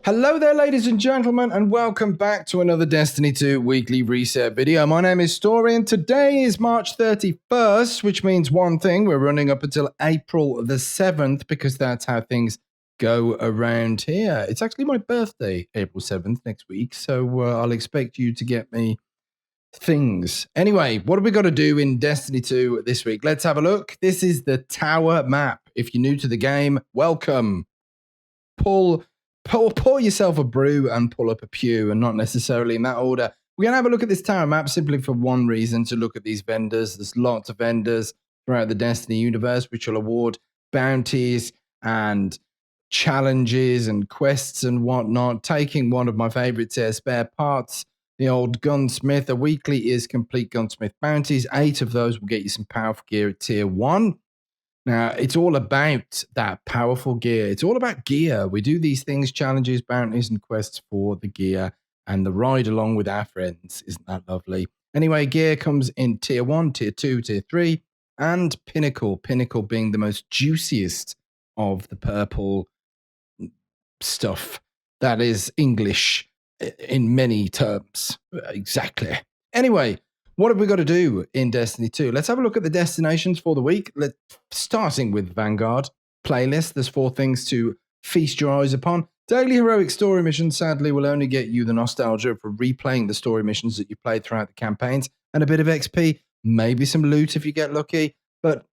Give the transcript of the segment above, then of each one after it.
Hello there, ladies and gentlemen, and welcome back to another Destiny 2 weekly reset video. My name is Story, and today is March 31st, which means one thing: we're running up until April the 7th, because that's how things go around here. It's actually my birthday, April 7th, next week, so I'll expect you to get me things. Anyway, what have we got to do in Destiny 2 this week? Let's have a look. This is the tower map. If you're new to the game, welcome. Pour yourself a brew and pull up a pew, and not necessarily in that order. We're going to have a look at this tower map simply for one reason: to look at these vendors. There's lots of vendors throughout the Destiny universe which will award bounties and challenges and quests and whatnot. Taking one of my favorites here, spare parts, the old gunsmith. A weekly is complete gunsmith bounties. 8 of those will get you some powerful gear at tier 1. Now, it's all about that powerful gear. It's all about gear. We do these things, challenges, bounties, and quests for the gear and the ride along with our friends. Isn't that lovely? Anyway, gear comes in tier 1, tier 2, tier 3, and pinnacle. Pinnacle being the most juiciest of the purple stuff. That is English in many terms. Exactly. Anyway, what have we got to do in Destiny 2? Let's have a look at the destinations for the week. Starting with Vanguard playlist. There's 4 things to feast your eyes upon. Daily heroic story missions, sadly, will only get you the nostalgia for replaying the story missions that you played throughout the campaigns, and a bit of XP, maybe some loot if you get lucky. But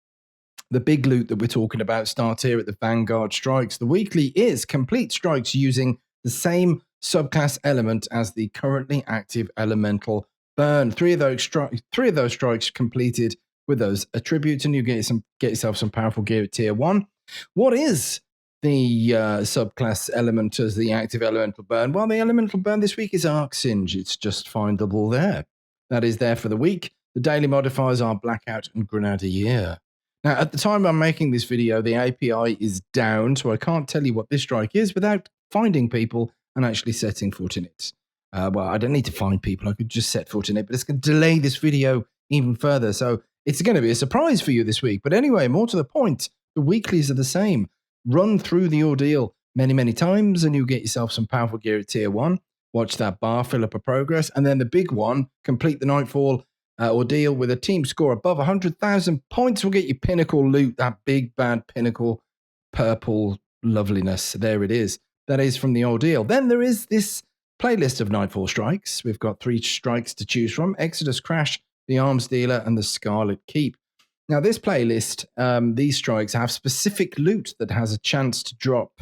the big loot that we're talking about starts here at the Vanguard strikes. The weekly is complete strikes using the same subclass element as the currently active elemental burn. 3 of those strikes completed with those attributes, and you get yourself some powerful gear at tier 1. What is the subclass element as the active elemental burn? Well, the elemental burn this week is Arc Singe. It's just findable there. That is there for the week. The daily modifiers are Blackout and Grenadier. Now, at the time I'm making this video, the API is down, so I can't tell you what this strike is without finding people and actually setting foot in it. Well, I don't need to find people. I could just set foot in it, but it's going to delay this video even further. So it's going to be a surprise for you this week. But anyway, more to the point, the weeklies are the same. Run through the ordeal many, many times, and you'll get yourself some powerful gear at tier 1. Watch that bar fill up a progress. And then the big one, complete the Nightfall ordeal with a team score above 100,000 points, will get you pinnacle loot, that big, bad pinnacle purple loveliness. There it is. That is from the ordeal. Then there is this playlist of Nightfall strikes. We've got 3 strikes to choose from: Exodus Crash, the Arms Dealer, and the Scarlet Keep. Now, this playlist, these strikes have specific loot that has a chance to drop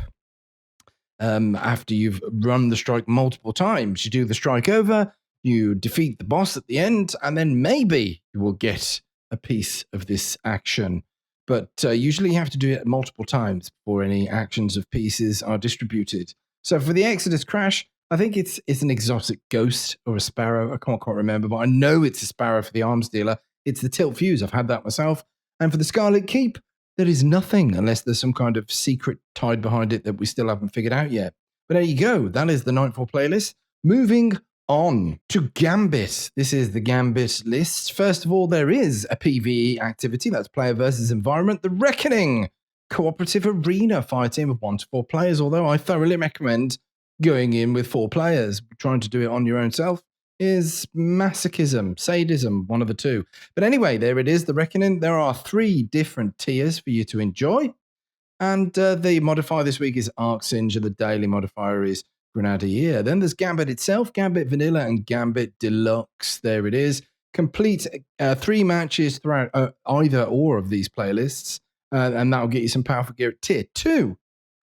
after you've run the strike multiple times. You do the strike over, you defeat the boss at the end, and then maybe you will get a piece of this action. But usually you have to do it multiple times before any actions of pieces are distributed. So for the Exodus Crash, I think it's an exotic ghost or a sparrow. I can't quite remember, but I know it's a sparrow for the Arms Dealer. It's the Tilt Fuse. I've had that myself. And for the Scarlet Keep, there is nothing unless there's some kind of secret tied behind it that we still haven't figured out yet. But there you go. That is the Nightfall playlist. Moving on to Gambit. This is the Gambit list. First of all, there is a PvE activity. That's player versus environment. The Reckoning cooperative arena fire team of 1 to 4 players, although I thoroughly recommend going in with 4 players. Trying to do it on your own self is masochism, sadism, one of the two. But anyway, there it is, the Reckoning. There are 3 different tiers for you to enjoy. And the modifier this week is Arc Singe, and the daily modifier is Grenadier. Then there's Gambit itself, Gambit Vanilla and Gambit Deluxe. There it is. Complete 3 matches throughout either or of these playlists, and that'll get you some powerful gear at tier 2.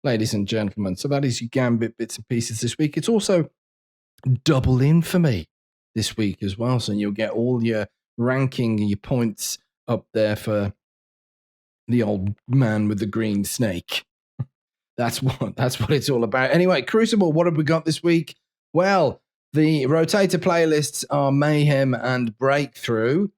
Ladies and gentlemen, so that is your Gambit bits and pieces this week. It's also double infamy this week as well, so you'll get all your ranking and your points up there for the old man with the green snake. That's what it's all about. Anyway, Crucible, what have we got this week? Well, the rotator playlists are Mayhem and Breakthrough.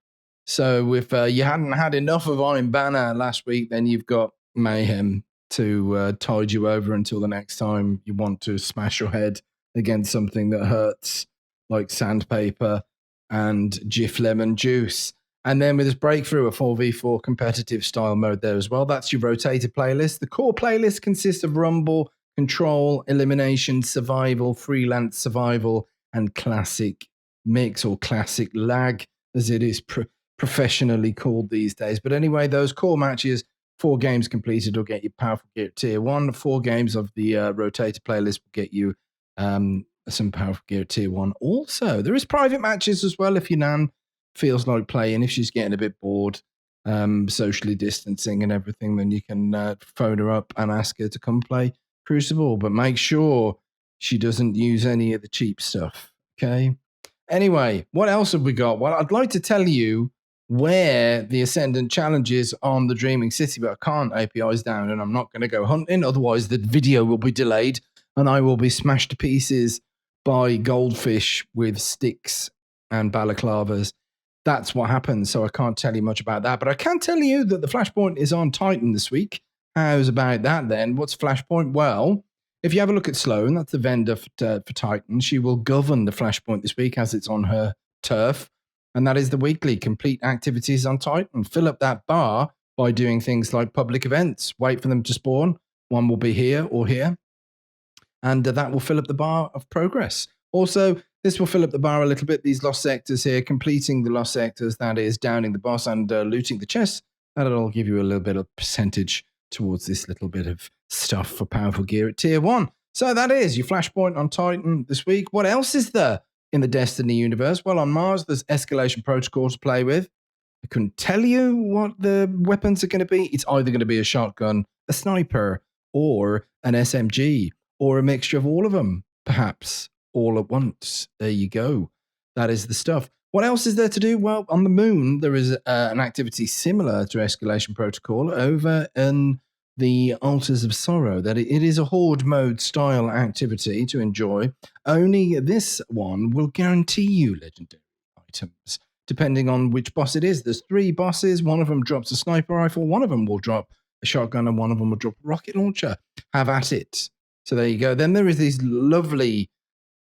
So if you hadn't had enough of Iron Banner last week, then you've got Mayhem to tide you over until the next time you want to smash your head against something that hurts, like sandpaper and Jif Lemon Juice. And then with this Breakthrough, a 4v4 competitive style mode there as well. That's your rotator playlist. The core playlist consists of Rumble, control, elimination, survival, freelance survival, and classic mix, or classic lag, as it is professionally called these days. But anyway, those core matches, 4 games completed will get you Powerful Gear Tier 1. 4 games of the Rotator playlist will get you some Powerful Gear Tier 1. Also, there is private matches as well if your nan feels like playing, if she's getting a bit bored, socially distancing and everything, then you can phone her up and ask her to come play Crucible. But make sure she doesn't use any of the cheap stuff, okay? Anyway, what else have we got? Well, I'd like to tell you where the Ascendant challenge is on the Dreaming City, but I can't. API's down, and I'm not going to go hunting. Otherwise, the video will be delayed, and I will be smashed to pieces by goldfish with sticks and balaclavas. That's what happens, so I can't tell you much about that. But I can tell you that the Flashpoint is on Titan this week. How's about that then? What's Flashpoint? Well, if you have a look at Sloan, that's the vendor for Titan, she will govern the Flashpoint this week as it's on her turf. And that is the weekly complete activities on Titan. Fill up that bar by doing things like public events. Wait for them to spawn. One will be here or here. And that will fill up the bar of progress. Also, this will fill up the bar a little bit. These lost sectors here, completing the lost sectors, that is downing the boss and looting the chest. That'll give you a little bit of percentage towards this little bit of stuff for Powerful Gear at Tier 1. So that is your Flashpoint on Titan this week. What else is there in the Destiny universe? Well, on Mars, there's Escalation Protocol to play with. I couldn't tell you what the weapons are going to be. It's either going to be a shotgun, a sniper, or an SMG, or a mixture of all of them, perhaps all at once. There you go. That is the stuff. What else is there to do? Well, on the moon, there is an activity similar to Escalation Protocol over in the Altars of Sorrow. That it is a horde mode style activity to enjoy. Only this one will guarantee you legendary items, depending on which boss it is. There's 3 bosses. One of them drops a sniper rifle. One of them will drop a shotgun, and one of them will drop a rocket launcher. Have at it. So there you go. Then there is these lovely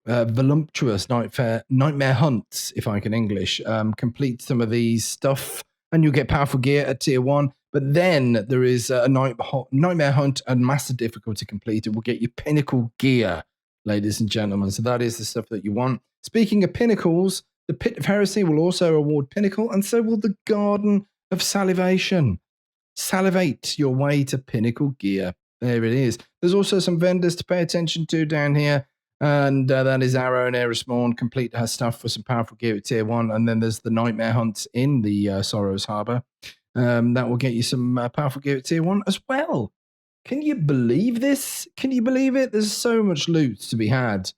voluptuous nightmare hunts, if I can English. Complete some of these stuff and you'll get Powerful Gear at Tier 1. But then there is a nightmare hunt and master difficulty completed will get you Pinnacle Gear, ladies and gentlemen. So that is the stuff that you want. Speaking of pinnacles, the Pit of Heresy will also award Pinnacle, and so will the Garden of Salivation. Salivate your way to Pinnacle Gear. There it is. There's also some vendors to pay attention to down here. And that is Arrow and Aerospawn. Complete her stuff for some Powerful Gear at Tier 1. And then there's the Nightmare Hunts in the Sorrows Harbour. That will get you some Powerful Gear at Tier 1 as well. Can you believe this? Can you believe it? There's so much loot to be had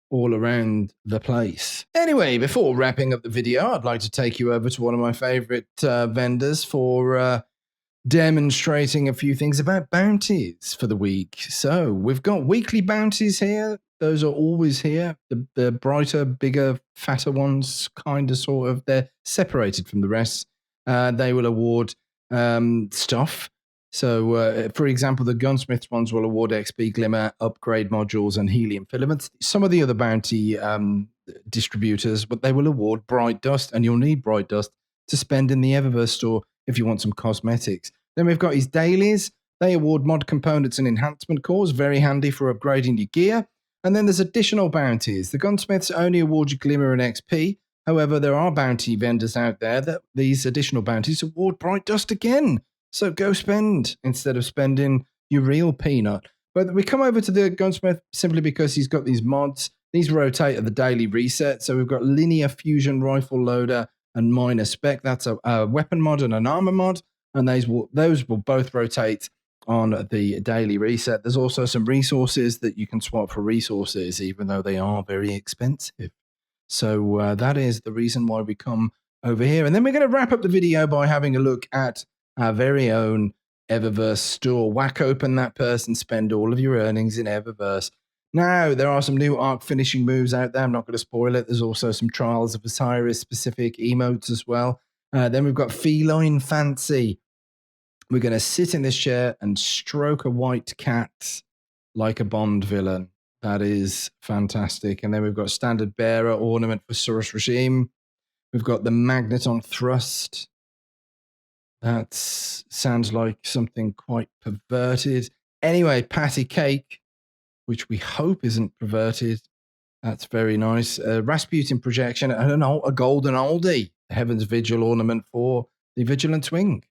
all around the place. Anyway, before wrapping up the video, I'd like to take you over to one of my favourite vendors for demonstrating a few things about bounties for the week. So we've got weekly bounties here. Those are always here. The brighter, bigger, fatter ones, kind of, sort of, they're separated from the rest. They will award stuff. So, for example, the Gunsmith ones will award XP, Glimmer, upgrade modules, and helium filaments. Some of the other bounty distributors, but they will award Bright Dust, and you'll need Bright Dust to spend in the Eververse store if you want some cosmetics. Then we've got his dailies. They award mod components and enhancement cores, very handy for upgrading your gear. And then there's additional bounties. The Gunsmiths only award you Glimmer and XP. However, there are bounty vendors out there that these additional bounties award Bright Dust again. So go spend instead of spending your real peanut. But we come over to the Gunsmith simply because he's got these mods. These rotate at the daily reset. So we've got Linear Fusion Rifle Loader and Minor Spec. That's a weapon mod and an armor mod. And those will both rotate on the daily reset. There's also some resources that you can swap for resources, even though they are very expensive. So that is the reason why we come over here. And then we're going to wrap up the video by having a look at our very own Eververse store. Whack open that purse and spend all of your earnings in Eververse. Now, there are some new arc finishing moves out there. I'm not going to spoil it. There's also some Trials of Osiris specific emotes as well. Then we've got Feline Fancy. We're going to sit in this chair and stroke a white cat like a Bond villain. That is fantastic. And then we've got Standard Bearer ornament for Surus Regime. We've got the Magneton Thrust. That sounds like something quite perverted. Anyway, Patty Cake. which we hope isn't perverted. That's very nice. Rasputin projection and a golden oldie, the Heaven's Vigil ornament for the Vigilant Wing.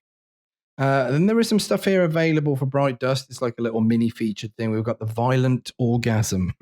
Then there is some stuff here available for Bright Dust. It's like a little mini featured thing. We've got the Violent Orgasm.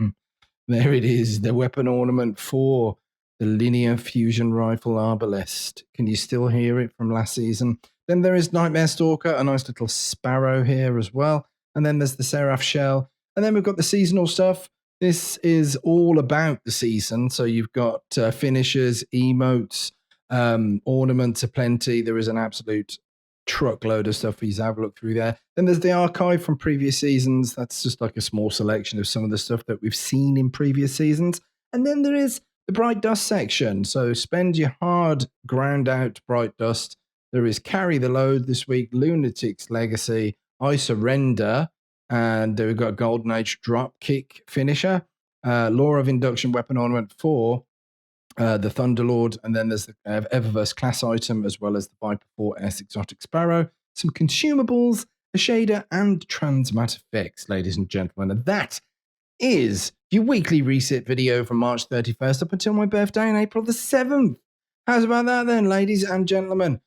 There it is, the weapon ornament for the Linear Fusion Rifle Arbalest. Can you still hear it from last season? Then there is Nightmare Stalker, a nice little sparrow here as well. And then there's the Seraph Shell. And then we've got the seasonal stuff. This is all about the season. So you've got finishers, emotes, ornaments aplenty. There is an absolute truckload of stuff for you to have a look through there. Then there's the archive from previous seasons. That's just like a small selection of some of the stuff that we've seen in previous seasons. And then there is the Bright Dust section. So spend your hard ground out Bright Dust. There is Carry the Load this week, Lunatic's Legacy, I Surrender, and we've got Golden Age Dropkick Finisher, Law of Induction Weapon Ornament 4, the Thunderlord, and then there's the Eververse class item, as well as the Viper 4S Exotic Sparrow, some consumables, a shader, and transmat effects, ladies and gentlemen. And that is your weekly reset video from March 31st up until my birthday on April the 7th. How's about that then, ladies and gentlemen?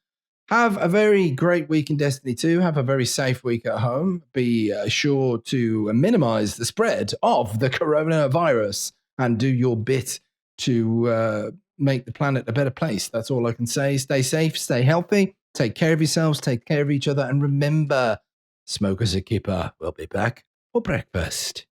Have a very great week in Destiny 2. Have a very safe week at home. Be sure to minimize the spread of the coronavirus and do your bit to make the planet a better place. That's all I can say. Stay safe, stay healthy, take care of yourselves, take care of each other, and remember, smoke as a keeper. We'll be back for breakfast.